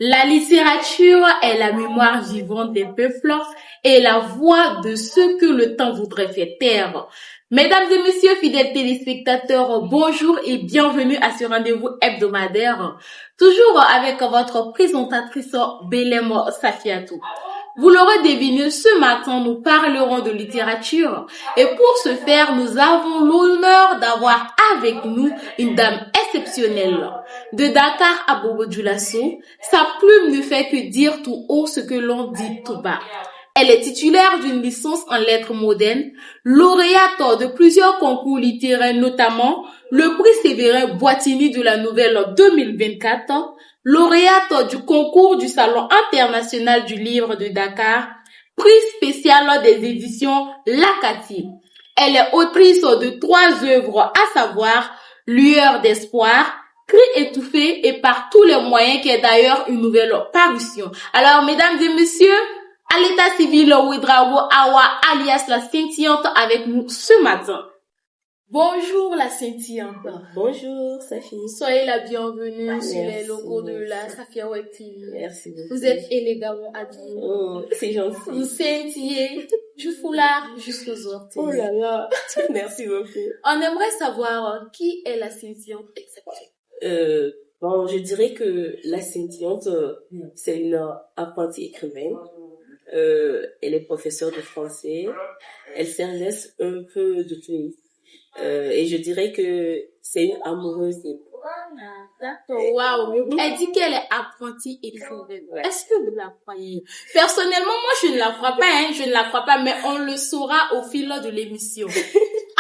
La littérature est la mémoire vivante des peuples et la voix de ceux que le temps voudrait faire taire. Mesdames et messieurs, fidèles téléspectateurs, bonjour et bienvenue à ce rendez-vous hebdomadaire, toujours avec votre présentatrice Belém Safiatou. Vous l'aurez deviné, ce matin, nous parlerons de littérature et pour ce faire, nous avons l'honneur d'avoir avec nous une dame exceptionnelle. De Dakar à Bobo-Dioulasso, sa plume ne fait que dire tout haut ce que l'on dit tout bas. Elle est titulaire d'une licence en lettres modernes, lauréate de plusieurs concours littéraires, notamment le prix Séverin Boitini de la nouvelle 2024, lauréate du concours du Salon international du livre de Dakar, prix spécial des éditions Lacati. Elle est autrice de 3 œuvres, à savoir Lueur d'espoir, Cri étouffé et par tous les moyens, qui est d'ailleurs une nouvelle parution. Alors, mesdames et messieurs, à l'état civil, Ouedraogo Awa, alias la scintillante, avec nous ce matin. Bonjour la scintillante. Bonjour Safi. Soyez la bienvenue sur les locaux de la Safia Web TV. Merci beaucoup. Vous êtes élégamment habillée. Oh, c'est gentil. Vous scintillez du foulard jusqu'aux orteils. Oh là là, merci beaucoup. On aimerait savoir qui est la scintillante exactement. Bon, je dirais que la scintillante, c'est une apprentie écrivaine. Elle est professeure de français. Elle s'intéresse un peu de tout. Et je dirais que c'est une amoureuse des mots. D'accord, waouh. Elle dit qu'elle est apprentie écrivaine. Ouais. Est-ce que vous la croyez? Personnellement, moi, je ne la crois pas, je ne la crois pas, mais on le saura au fil de l'émission.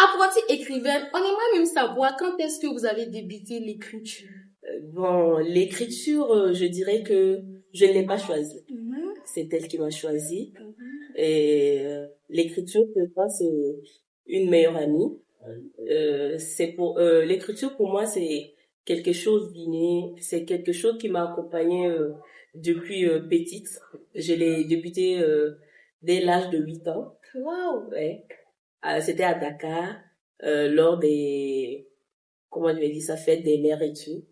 Apprentie écrivaine, on aimerait même savoir quand est-ce que vous avez débuté l'écriture. Bon, l'écriture, je dirais que je ne l'ai pas choisie. C'est elle qui m'a choisie. Et l'écriture, pour moi, c'est une meilleure amie. L'écriture, pour moi, c'est quelque chose d'inné. C'est quelque chose qui m'a accompagnée depuis petite. Je l'ai débuté dès l'âge de 8 ans. Wow. Ouais. C'était à Dakar, lors des, comment je vais dire ça, fêtes des mères et tout.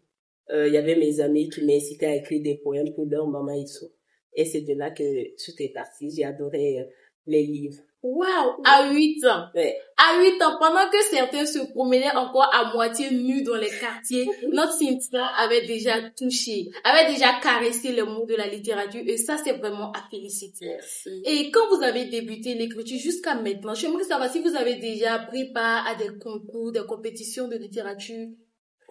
Il y avait mes amis qui m'incitaient à écrire des poèmes pour leur maman et tout. Et c'est de là que tout est parti. J'ai adoré les livres. Waouh, à 8 ans. Ouais. À 8 ans, pendant que certains se promenaient encore à moitié nus dans les quartiers, notre Cynthia avait déjà touché, avait déjà caressé les mots de la littérature, et ça, c'est vraiment à féliciter. Merci. Et quand vous avez débuté l'écriture jusqu'à maintenant, j'aimerais savoir si vous avez déjà pris part à des concours, des compétitions de littérature.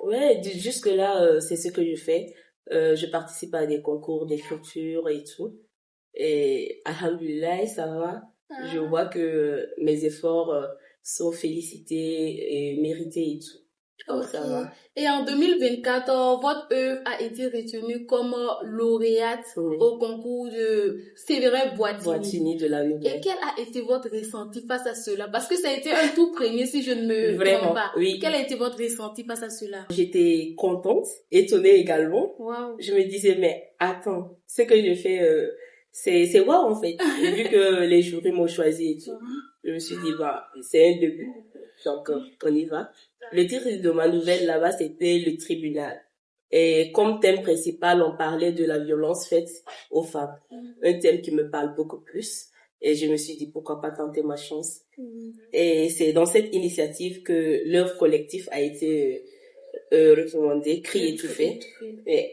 Ouais, jusque-là, c'est ce que je fais. Je participe à des concours d'écriture et tout. Et alhamdoulilah, ça va. Je vois que mes efforts sont félicités et mérités et tout. Donc, Ok. ça va. Et en 2024, votre œuvre a été retenue comme lauréate au concours de Séverin Boitini de la Et nouvelle. quel a été votre ressenti face à cela? Parce que ça a été un tout premier, si je ne me Vraiment, trompe pas. oui. Quel a été votre ressenti face à cela? J'étais contente, étonnée également. Wow. Je me disais, mais attends, ce que je fais, c'est wow en fait. Et vu que les jurys m'ont choisi et tout, je me suis dit, bah, c'est un début. Donc, on y va. Le titre de ma nouvelle là-bas, c'était Le Tribunal. Et comme thème principal, on parlait de la violence faite aux femmes. Un thème qui me parle beaucoup plus. Et je me suis dit, pourquoi pas tenter ma chance. Et c'est dans cette initiative que l'œuvre collective a été recommandée, Cri étouffé. Et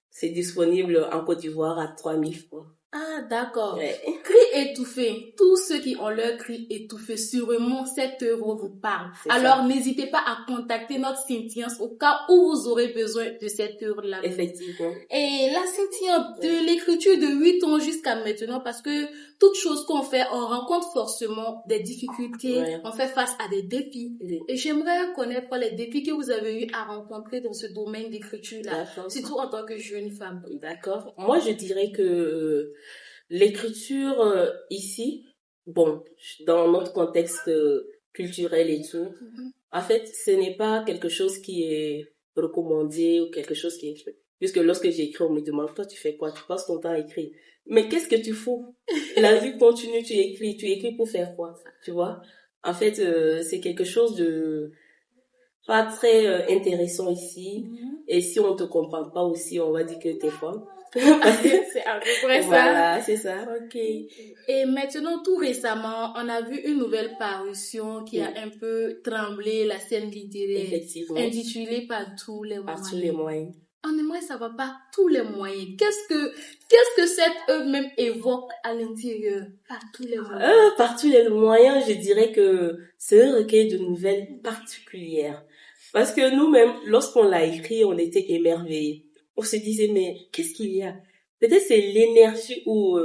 c'est disponible en Côte d'Ivoire à 3000 francs. Ah, d'accord. Ouais. Cri étouffé. Tous ceux qui ont leur cri étouffé, sûrement cette œuvre vous parle. C'est Alors, ça. n'hésitez pas à contacter notre scintillance au cas où vous aurez besoin de cette œuvre-là. Effectivement. Et la scintillante de l'écriture de 8 ans jusqu'à maintenant, parce que toute chose qu'on fait, on rencontre forcément des difficultés, Ouais. on fait face à des défis. Oui. Et j'aimerais connaître les défis que vous avez eu à rencontrer dans ce domaine d'écriture-là, D'accord. surtout en tant que jeune femme. D'accord. Moi, je dirais que l'écriture ici, bon, dans notre contexte culturel et tout, en fait, ce n'est pas quelque chose qui est recommandé ou quelque chose qui est écrit. Puisque lorsque j'écris, on me demande, toi, tu fais quoi? Tu passes ton temps à écrire. Mais qu'est-ce que tu fous? La vie continue, tu écris pour faire quoi? Tu vois? En fait, c'est quelque chose de pas très intéressant ici. Et si on te comprend pas aussi, on va dire que t'es folle. C'est à peu près ça. Voilà, c'est ça. Ok. Et maintenant, tout récemment, on a vu une nouvelle parution qui a un peu tremblé la scène littéraire. Effectivement. Intitulée Par tous les Par moyens. tous les moyens. On aimerait savoir par tous les moyens. Qu'est-ce que cette œuvre même évoque à l'intérieur? Par tous les moyens. Par tous les moyens, je dirais que c'est un recueil de nouvelles particulières. Parce que nous-mêmes, lorsqu'on l'a écrit, on était émerveillés. On se disait, mais qu'est-ce qu'il y a? Peut-être c'est l'énergie ou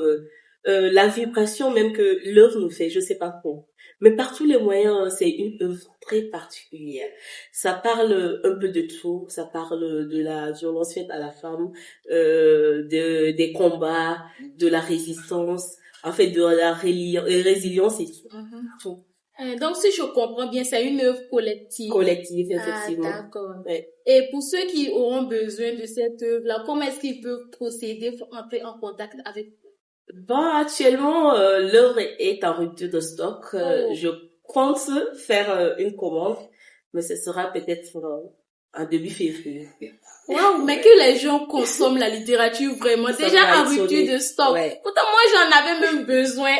la vibration même que l'œuvre nous fait, je sais pas quoi. Mais par tous les moyens, c'est une œuvre très particulière. Ça parle un peu de tout. Ça parle de la violence faite à la femme, des combats, de la résistance, en fait de la résilience et tout. Donc, si je comprends bien, c'est une œuvre collective. Collective, effectivement. Ah, d'accord. Ouais. Et pour ceux qui auront besoin de cette œuvre-là, comment est-ce qu'ils peuvent procéder pour entrer en contact avec vous? Bon, actuellement, l'œuvre est en rupture de stock. Je compte faire une commande, mais ce sera peut-être en début février. Waouh, mais que les gens consomment la littérature vraiment. Ça Déjà en rupture de stock. Ouais. Pourtant, moi, j'en avais même besoin.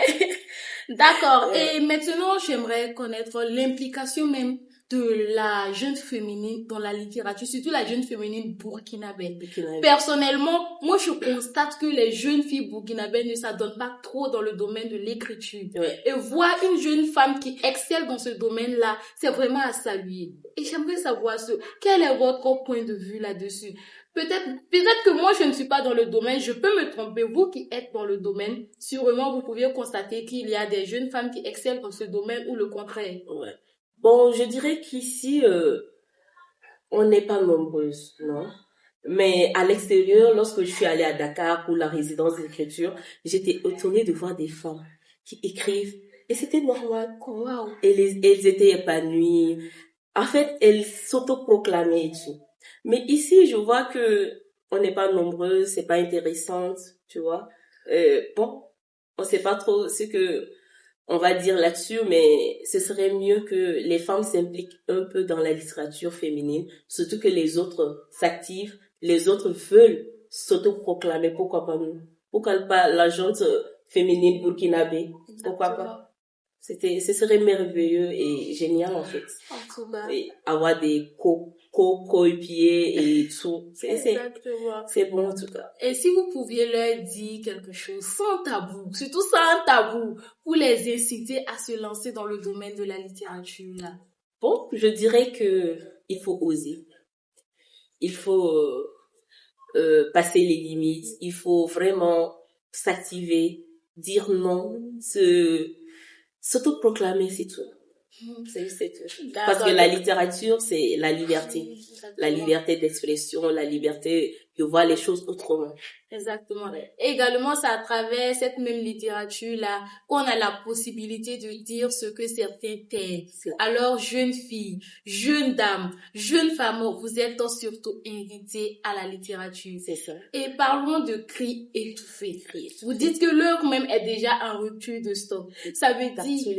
D'accord. Ouais. Et maintenant, j'aimerais connaître l'implication même de la jeune féminine dans la littérature, surtout la jeune féminine burkinabé. Personnellement, moi, je constate que les jeunes filles burkinabées ne s'adonnent pas trop dans le domaine de l'écriture. Ouais. Et voir une jeune femme qui excelle dans ce domaine-là, c'est vraiment à saluer. Et j'aimerais savoir quel est votre point de vue là-dessus. Peut-être que moi, je ne suis pas dans le domaine, je peux me tromper. Vous qui êtes dans le domaine, sûrement, vous pouviez constater qu'il y a des jeunes femmes qui excellent dans ce domaine ou le contraire. Ouais. Bon, je dirais qu'ici, on n'est pas nombreuses, non? Mais à l'extérieur, lorsque je suis allée à Dakar pour la résidence d'écriture, j'étais étonnée de voir des femmes qui écrivent. Et c'était normal. Wow. Elles étaient épanouies. En fait, elles s'autoproclamaient et tout. Mais ici, je vois que on n'est pas nombreux, c'est pas intéressant, tu vois. Bon, on sait pas trop ce que on va dire là-dessus, mais ce serait mieux que les femmes s'impliquent un peu dans la littérature féminine, surtout que les autres s'activent, les autres veulent s'autoproclamer. Pourquoi pas nous? Pourquoi pas la gente féminine burkinabé? Pourquoi pas? Ce serait merveilleux et génial en fait. Et avoir des coéquipiers et tout. C'est bon en tout cas. Et si vous pouviez leur dire quelque chose sans tabou, surtout sans tabou, pour les inciter à se lancer dans le domaine de la littérature là. Bon, je dirais que il faut oser. Il faut passer les limites. Il faut vraiment s'activer, dire non, s'autoproclamer, c'est tout. C'est tout. Parce que la littérature, c'est la liberté. La liberté d'expression, la liberté de voir les choses autrement. Exactement. Également, c'est à travers cette même littérature-là qu'on a la possibilité de dire ce que certains taisent. Alors, jeunes filles, jeunes dames, jeunes femmes, vous êtes surtout invitées à la littérature. C'est ça. Et parlons de cris étouffés. Vous dites que l'œuvre même est déjà en rupture de stock. Ça veut dire...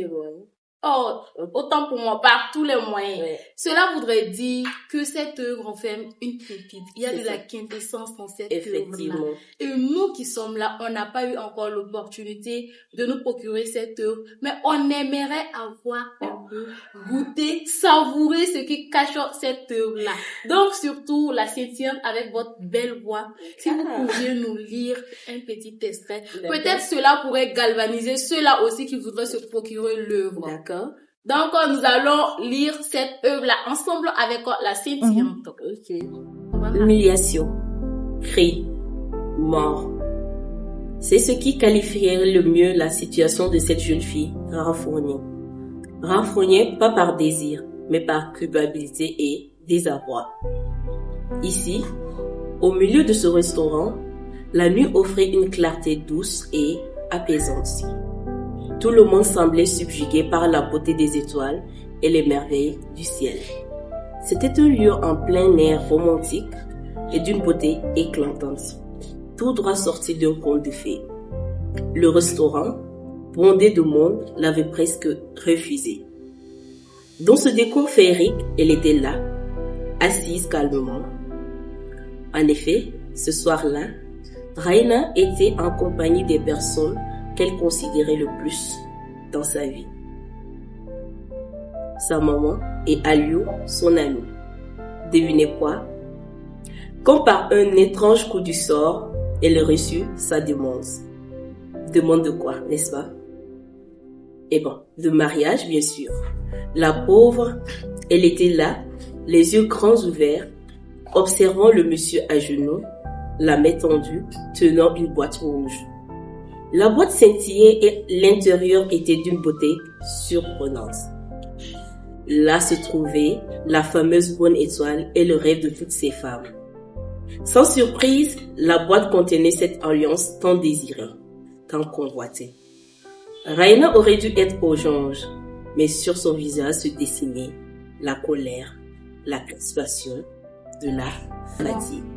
Oh, autant pour moi, par tous les moyens. Ouais. Cela voudrait dire que cette œuvre enferme une pépite. Il y a de la quintessence dans cette œuvre-là. Et nous qui sommes là, on n'a pas eu encore l'opportunité de nous procurer cette œuvre, mais on aimerait avoir un peu goûté, savourer ce qui cache cette œuvre-là. Donc surtout, la septième avec votre belle voix, si vous pouviez nous lire un petit extrait, peut-être cela pourrait galvaniser ceux-là aussi qui voudraient se procurer l'œuvre. D'accord. Donc, nous allons lire cette œuvre-là ensemble avec la septième. Ok. Voilà. Humiliation, cri, mort. C'est ce qui qualifierait le mieux la situation de cette jeune fille renfrognée. Renfrognée pas par désir, mais par culpabilité et désarroi. Ici, au milieu de ce restaurant, la nuit offrait une clarté douce et apaisante. Tout le monde semblait subjugué par la beauté des étoiles et les merveilles du ciel. C'était un lieu en plein air romantique et d'une beauté éclatante, tout droit sorti d'un conte de fées. Le restaurant, bondé de monde, l'avait presque refusé. Dans ce décor féerique, elle était là, assise calmement. En effet, ce soir-là, Raina était en compagnie des personnes qu'elle considérait le plus dans sa vie. Sa maman et Aliou, son ami. Devinez quoi? Comme par un étrange coup du sort, elle reçut sa demande. Demande de quoi, n'est-ce pas? Eh bon, de mariage, bien sûr. La pauvre, elle était là, les yeux grands ouverts, observant le monsieur à genoux, la main tendue, tenant une boîte rouge. La boîte scintillait et l'intérieur était d'une beauté surprenante. Là se trouvait la fameuse bonne étoile et le rêve de toutes ces femmes. Sans surprise, la boîte contenait cette alliance tant désirée, tant convoitée. Raina aurait dû être aux anges, mais sur son visage se dessinait la colère, la crispation, de la fatigue.